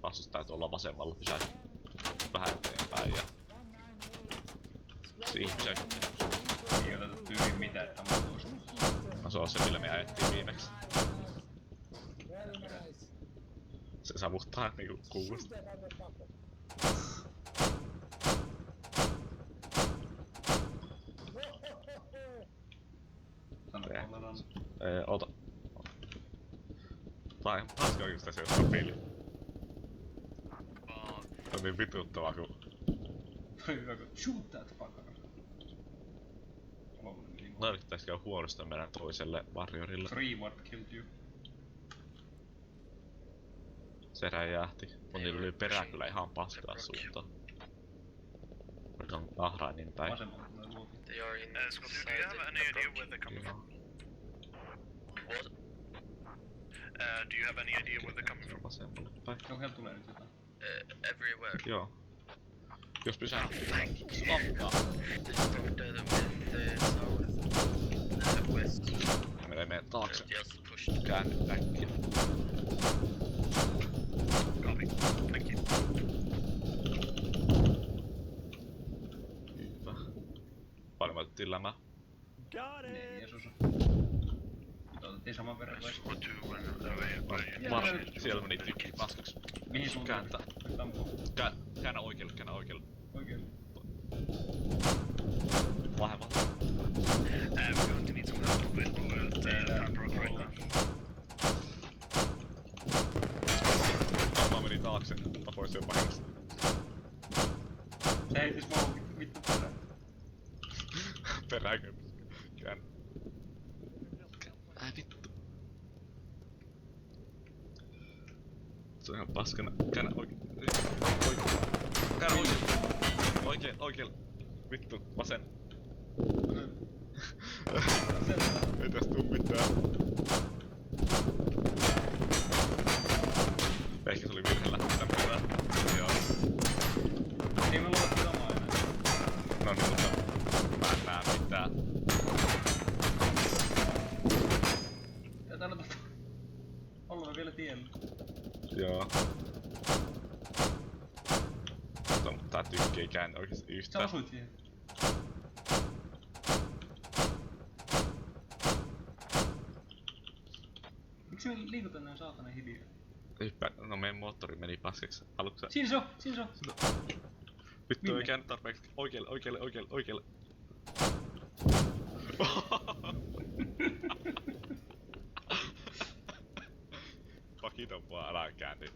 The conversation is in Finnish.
vastustaja tuolla vasemmalla pysähdy vähän eteenpäin ja... Se ihmisen... Ei oteta tyyliin mitään, että mä tuosta. No se on se, millä me ajettiin viimeksi. Se savuttaa niinku kuulosta. Sano ollaan. Ota. Tai paska oikeastaan se jostain peli. On niin vituttavaa ku... Hyvä kun shoot that fucker. No yrittäis käydä huonosta meidän toiselle warriorille. 3 what killed you. Se räjähti. Mut niillä oli perää kyllä ihan paskaa suuntaan. Oliko Ahrainin päin? Vasemmalta tulee luopi. They are in Scott, do you have any idea where they're coming from? What? Do you have any idea where they're coming from? Vasemmalle päin. Joo, heillä tulee nyt jotain. Everywhere. Joo. Jos pysähtyy. They started with the south, west. Menee taakse. Just pushed. Käänny äkkiä. Copy. Thank you. Hyvä. Paljon me otettiin lämää. 4 osa. Nyt otettiin saman verran vai? Siellä meni tykki paskaksi. Mihin suuntaan? Kääntää. Nyt ampuu. Käännä oikealle, käännä oikealle. Oikein. Vahemmalle. We're going to need some help with Pembroke right now. Mä menin taakse. Tapoin sen vahingossa. Se heitti smoke vittu perään. Perääkö? Käännä. Ai vittu. Se on ihan paskana. Käännä oikein. Käännä oikein. Oikein. Vittu, vasen. Ei tästä tuu mitään. Ehkä se oli virhe lähteä perään. Joo. Ei me luotti samaa enää. No niin, mutta mä en näe mitään. Ja tänne ollaan vielä tiellä. Joo. Mutta tää tykki ei käänny oikeesti Sä yhtään. osuit siihen. Miksi me liikutaan näin saatana hiljaa? Hyppää, no meidän moottori meni paskaksi. Haluatko sä? Siinä se on! Siinä se on! Vittu Minne? ei käänny tarpeeksi. Oikealle. Pakita vaan, älä käänny.